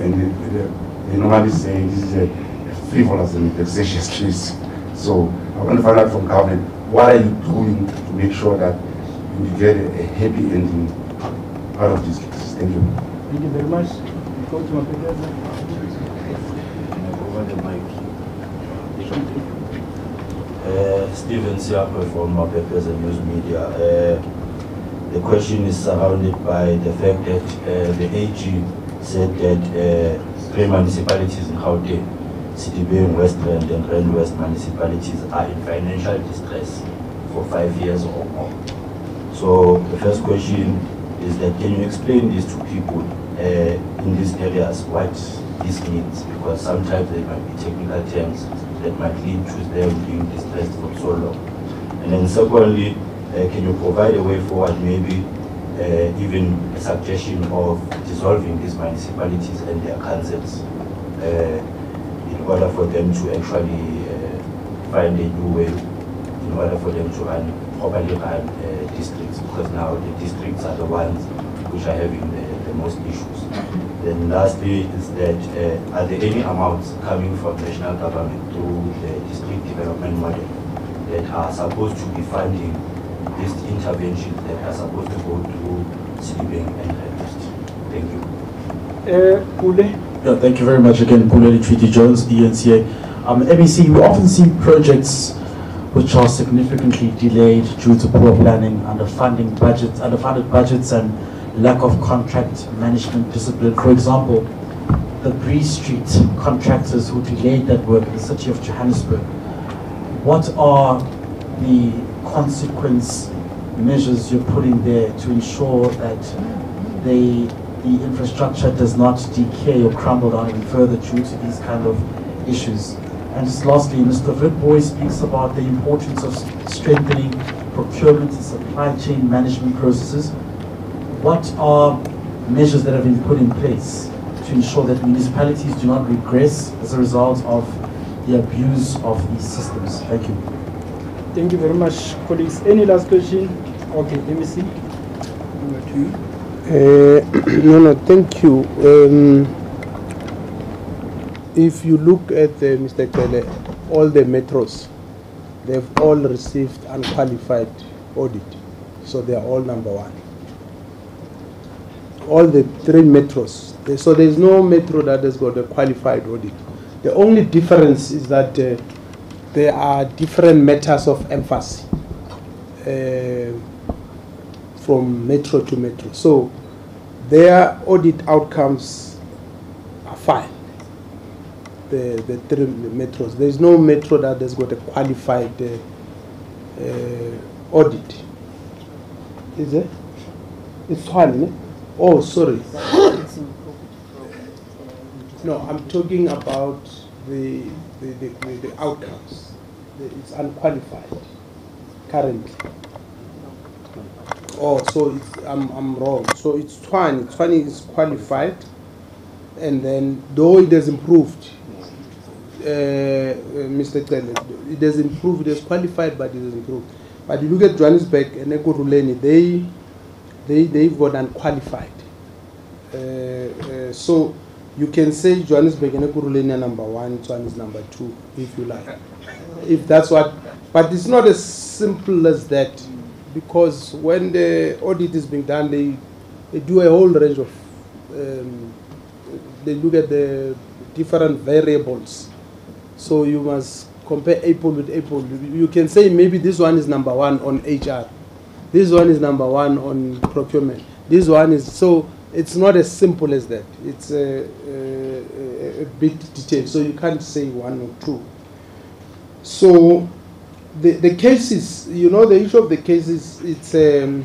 they normally say this is a frivolous and vexatious case. So I want to find out from government, what are you doing to make sure that you get a happy ending out of these cases? Thank you. Thank you very much. Go to my Over the mic. Stephen Siakwe from Papers and News Media. The question is surrounded by the fact that the AG said that 3 municipalities in Gauteng, CBD, West Rand and Rand West municipalities are in financial distress for 5 years or more. So the first question is that, can you explain this to people in these areas, what this means? Because sometimes there might be technical terms that might lead to them being distressed for so long. And then secondly, can you provide a way forward, maybe even a suggestion of dissolving these municipalities and their councils in order for them to actually find a new way, in order for them to properly run districts, because now the districts are the ones which are having the most issues. Then lastly is that are there any amounts coming from national government through the district development model that are supposed to be funding these interventions that are supposed to go through CBD and Rand? Thank you. Pule. Yeah, thank you very much again, Pule Treaty Jones, ENCA. MEC, we often see projects which are significantly delayed due to poor planning, underfunded budgets, and lack of contract management discipline. For example, the Breeze Street contractors who delayed that work in the city of Johannesburg. What are the consequence measures you're putting there to ensure that the infrastructure does not decay or crumble down even further due to these kind of issues? And just lastly, Mr. Witbooi speaks about the importance of strengthening procurement and supply chain management processes. What are measures that have been put in place to ensure that municipalities do not regress as a result of the abuse of these systems? Thank you. Thank you very much, colleagues. Any last question? Okay, let me see. Number 2. No, thank you. If you look at Mr. Kele, all the metros, they've all received unqualified audit. So they are all number 1. All the 3 metros. So there's no metro that has got a qualified audit. The only difference is that there are different matters of emphasis from metro to metro. So their audit outcomes are fine. The 3 metros. There's no metro that has got a qualified audit. Is it? It's one, eh? Oh, sorry. No, I'm talking about the outcomes. It's unqualified currently. Oh, so I'm wrong. So it's Tshwane. Tshwane is qualified, and then though it has improved, Mr. Kele, it has improved. It has qualified, but it has improved. But you look at Johannesburg and Ekurhuleni, they've got unqualified. So you can say Johannesburg and Ekurhuleni are number 1, Tshwane is number 2, if you like. If that's what, but it's not as simple as that, because when the audit is being done, they do a whole range of, they look at the different variables. So you must compare apple with apple. You can say maybe this one is number 1 on HR. This one is number 1 on procurement. This one is, so it's not as simple as that. It's a bit detailed, so you can't say 1 or 2. So the cases, you know, the issue of the cases, it's a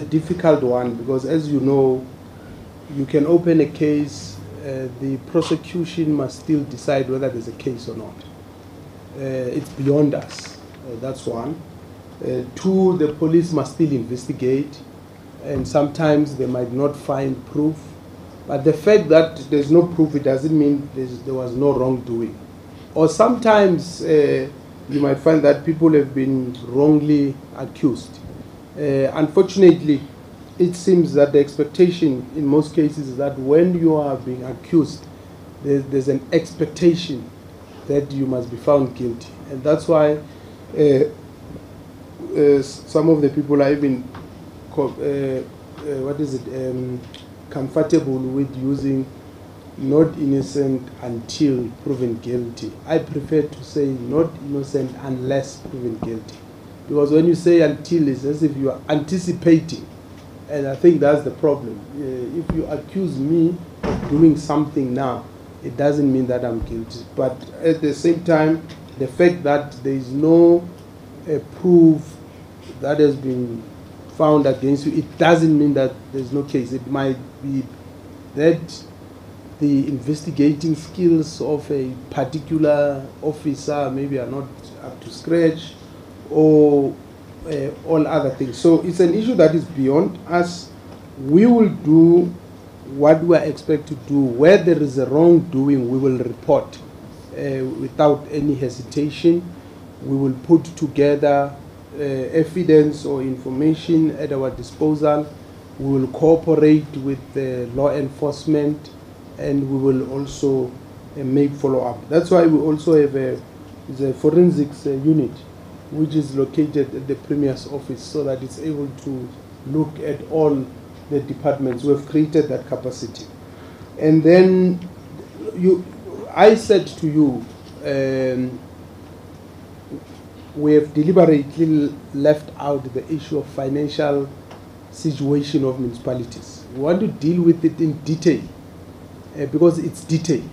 difficult one, because as you know, you can open a case, the prosecution must still decide whether there's a case or not. It's beyond us, that's one. 2, the police must still investigate, and sometimes they might not find proof. But the fact that there's no proof, it doesn't mean there was no wrongdoing. Or sometimes you might find that people have been wrongly accused. Unfortunately, it seems that the expectation in most cases is that when you are being accused, there's an expectation that you must be found guilty. And that's why some of the people are even, comfortable with using not innocent until proven guilty. I prefer to say not innocent unless proven guilty. Because when you say until, it's as if you are anticipating. And I think that's the problem. If you accuse me of doing something now, it doesn't mean that I'm guilty. But at the same time, the fact that there is no proof that has been found against you, it doesn't mean that there's no case. It might be that the investigating skills of a particular officer maybe are not up to scratch, or all other things. So it's an issue that is beyond us. We will do what we are expected to do. Where there is a wrongdoing, we will report without any hesitation. We will put together evidence or information at our disposal. We will cooperate with law enforcement, and we will also make follow-up. That's why we also have a forensics unit, which is located at the Premier's office, so that it's able to look at all the departments. We have created that capacity. And then I said to you, we have deliberately left out the issue of financial situation of municipalities. We want to deal with it in detail, because it's detail.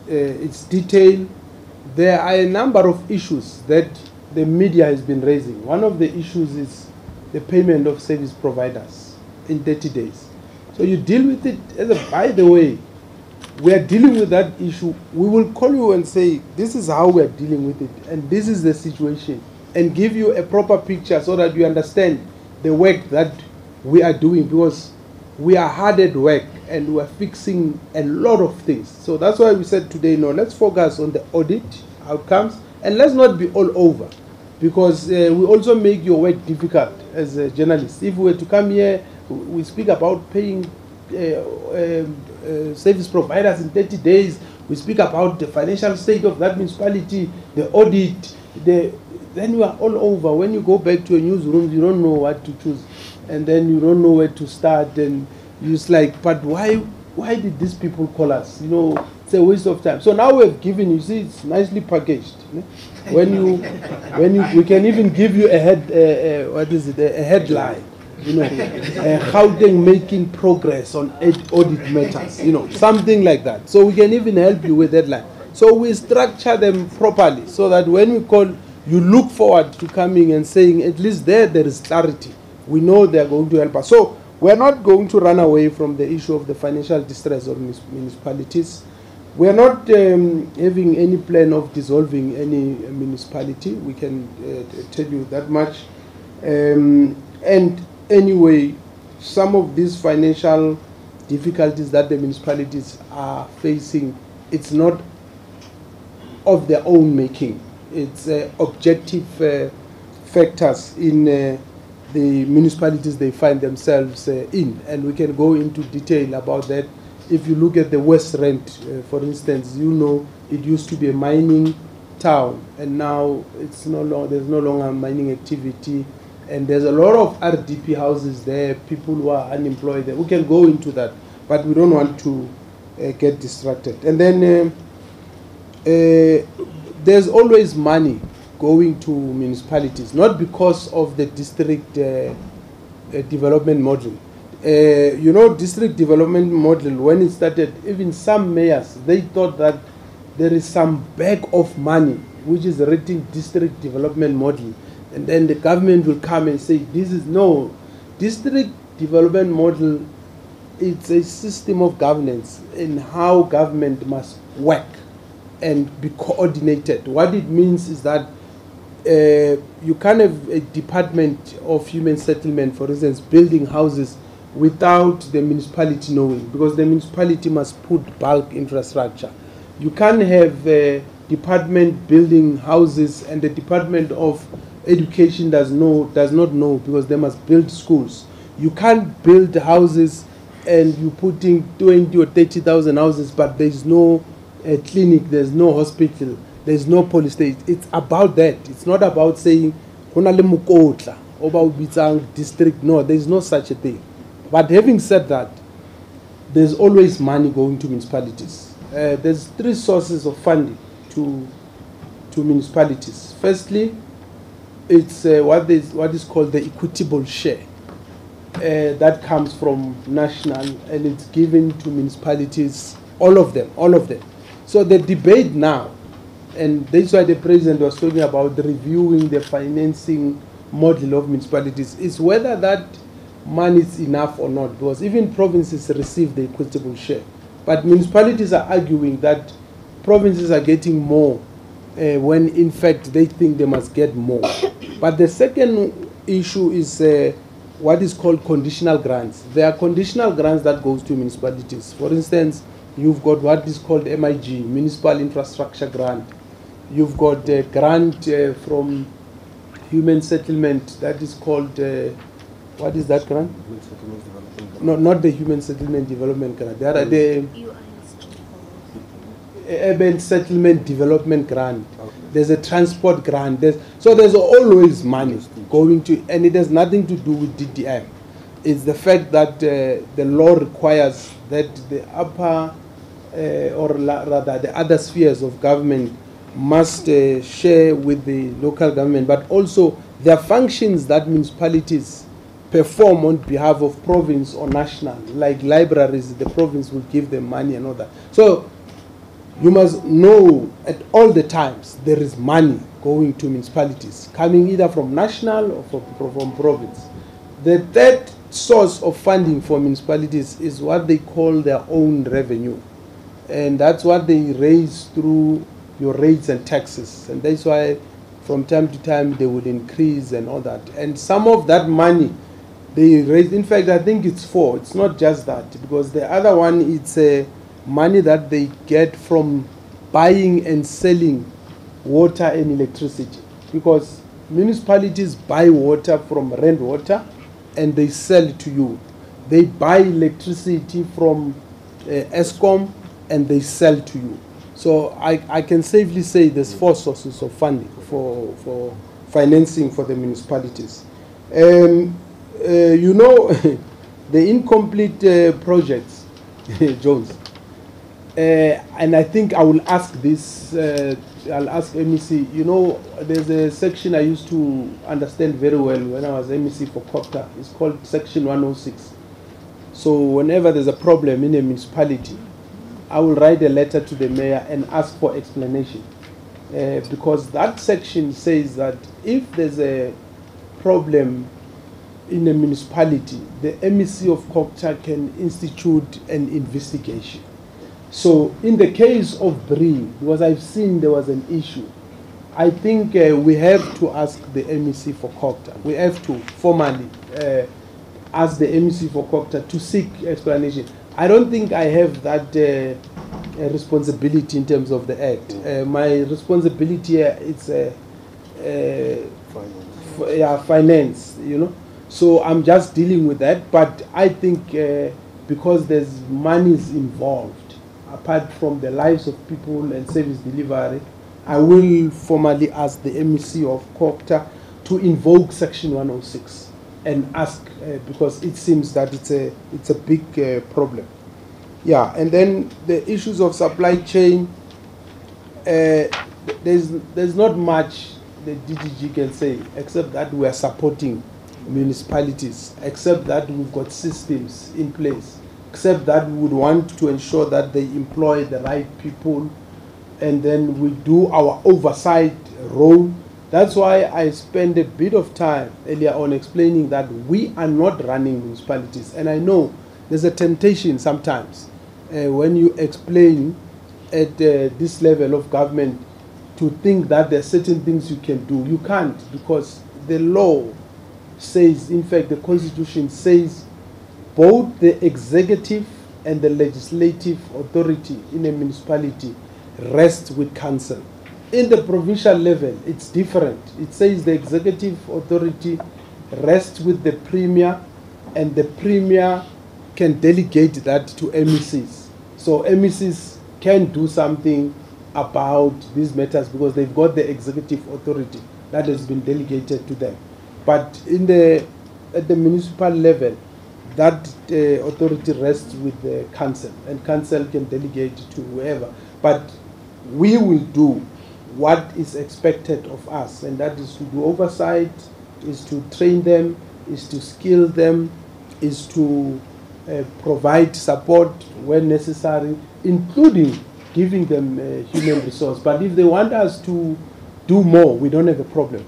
It's detail. There are a number of issues that the media has been raising. One of the issues is the payment of service providers in 30 days. So you deal with it. By the way, we are dealing with that issue. We will call you and say, this is how we are dealing with it, and this is the situation, and give you a proper picture so that you understand the work that we are doing, because we are hard at work and we are fixing a lot of things. So that's why we said today, no, let's focus on the audit outcomes, and let's not be all over, because we also make your work difficult as a journalist. If we were to come here, we speak about paying service providers in 30 days, we speak about the financial state of that municipality, the audit, then you are all over. When you go back to your newsroom, you don't know what to choose, and then you don't know where to start, and you're just like, but why did these people call us? You know, it's a waste of time. So now we've given you, see, it's nicely packaged. We can even give you a headline. You know, Gauteng making progress on audit matters, you know, something like that. So we can even help you with that line. So we structure them properly so that when we call, you look forward to coming and saying, at least there is clarity. We know they're going to help us. So we're not going to run away from the issue of the financial distress of municipalities. We're not having any plan of dissolving any municipality. We can tell you that much. And anyway, some of these financial difficulties that the municipalities are facing, it's not of their own making. It's objective factors in the municipalities they find themselves in. And we can go into detail about that. If you look at the West Rand, for instance, you know, it used to be a mining town, and now it's there's no longer mining activity. And there's a lot of RDP houses there, people who are unemployed there. We can go into that, but we don't want to get distracted. And then there's always money going to municipalities, not because of the district development model. You know, district development model, when it started, even some mayors, they thought that there is some bag of money which is written district development model. And then the government will come and say, this is no. District development model, it's a system of governance in how government must work and be coordinated. What it means is that you can't have a department of human settlement, for instance, building houses without the municipality knowing, because the municipality must put bulk infrastructure. You can't have a department building houses and the department of education does not know, because they must build schools. You can't build houses and you're putting 20 or 30,000 houses, but there's no clinic, there's no hospital, there's no police station. It's about that. It's not about saying district. No, there's no such a thing. But having said that, there's always money going to municipalities. There's 3 sources of funding to municipalities. Firstly, it's what is called the equitable share. That comes from national, and it's given to municipalities, all of them. So the debate now, and that's why the president was talking about reviewing the financing model of municipalities, is whether that money is enough or not, because even provinces receive the equitable share. But municipalities are arguing that provinces are getting more when in fact they think they must get more. But the second issue is what is called conditional grants. There are conditional grants that goes to municipalities. For instance, you've got what is called MIG, Municipal Infrastructure Grant. You've got a grant from Human Settlement that is called, what is that grant? Human Settlement Development Grant. No, not the Human Settlement Development Grant. There are the Urban Settlement Development Grant. Okay. There's a transport grant. So there's always money going to, and it has nothing to do with DDM. It's the fact that the law requires that the upper, or rather the other spheres of government must share with the local government, but also there are functions that municipalities perform on behalf of province or national, like libraries, the province will give them money and all that. So you must know at all the times there is money going to municipalities, coming either from national or from province. The third source of funding for municipalities is what they call their own revenue. And that's what they raise through your rates and taxes. And that's why from time to time they would increase and all that. And some of that money they raise, in fact, I think it's 4. It's not just that, because the other one, it's money that they get from buying and selling water and electricity. Because municipalities buy water from Rand Water and they sell it to you. They buy electricity from Eskom and they sell to you. So I can safely say there's 4 sources of funding for financing for the municipalities. You know, the incomplete projects, Jones, and I think I will ask this, I'll ask MEC, you know, there's a section I used to understand very well when I was MEC for COPTA. It's called Section 106. So whenever there's a problem in a municipality, I will write a letter to the mayor and ask for explanation. Because that section says that if there's a problem in a municipality, the MEC of COPTA can institute an investigation. So in the case of Bree, because I've seen there was an issue, I think we have to ask the MEC for COPTA. We have to formally ask the MEC for COPTA to seek explanation. I don't think I have that responsibility in terms of the Act. My responsibility is finance, you know. So I'm just dealing with that. But I think because there's monies involved, apart from the lives of people and service delivery, I will formally ask the MEC of COPTA to invoke Section 106 and ask, because it seems that it's a big problem. Yeah, and then the issues of supply chain, there's not much the DDG can say, except that we are supporting municipalities, except that we've got systems in place, except that we would want to ensure that they employ the right people, and then we do our oversight role. That's why I spent a bit of time earlier on explaining that we are not running municipalities. And I know there's a temptation sometimes when you explain at this level of government to think that there are certain things you can do. You can't, because the law says, in fact the Constitution says, both the executive and the legislative authority in a municipality rests with council. In the provincial level, it's different. It says the executive authority rests with the premier, and the premier can delegate that to MECs. So MECs can do something about these matters because they've got the executive authority that has been delegated to them. But at the municipal level, that authority rests with the council, and council can delegate to whoever. But we will do what is expected of us, and that is to do oversight, is to train them, is to skill them, is to provide support when necessary, including giving them human resource. But if they want us to do more, we don't have a problem.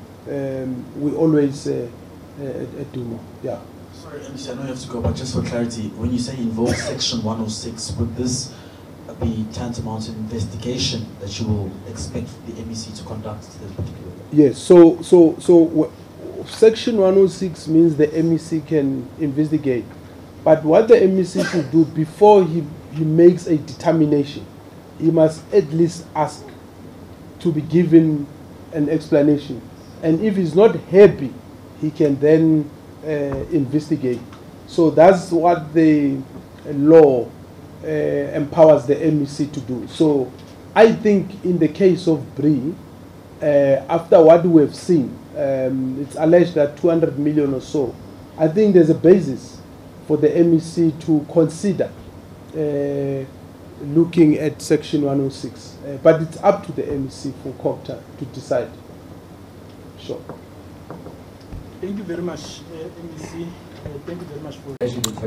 We always do more. Yeah. Sorry, MC, I know you have to go, but just for clarity, when you say involve Section 106, would this be tantamount to an investigation that you will expect the MEC to conduct to this particular? Yes. So Section 106 means the MEC can investigate, but what the MEC should do before he makes a determination, he must at least ask to be given an explanation, and if he's not happy, he can then investigate. So that's what the law empowers the MEC to do. So I think in the case of Bree, after what we have seen, it's alleged that 200 million or so, I think there's a basis for the MEC to consider looking at Section 106. But it's up to the MEC for COPTA to decide. Sure. Thank you very much, MEC. Thank you very much for...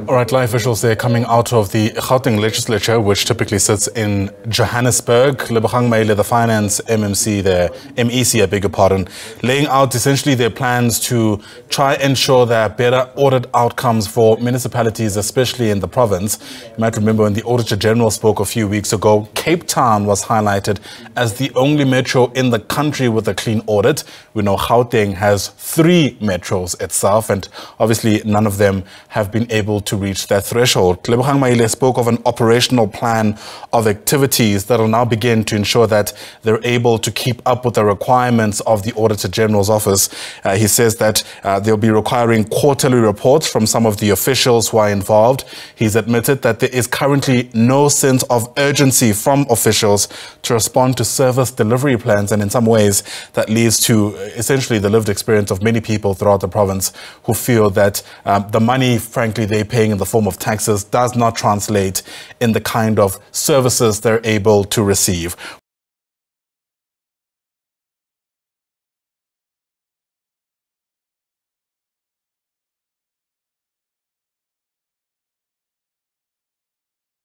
All right, live visuals there coming out of the Gauteng Legislature, which typically sits in Johannesburg. Lebogang Maile, the finance MEC there, MEC, I beg your pardon, laying out essentially their plans to try and ensure there are better audit outcomes for municipalities, especially in the province. You might remember when the Auditor General spoke a few weeks ago, Cape Town was highlighted as the only metro in the country with a clean audit. We know Gauteng has 3 metros itself, and obviously none of them have been able to reach that threshold. Lebogang Maile spoke of an operational plan of activities that will now begin to ensure that they're able to keep up with the requirements of the Auditor General's office. He says that they'll be requiring quarterly reports from some of the officials who are involved. He's admitted that there is currently no sense of urgency from officials to respond to service delivery plans, and in some ways that leads to essentially the lived experience of many people throughout the province who feel that the money, frankly, they're paying in the form of taxes does not translate in the kind of services they're able to receive.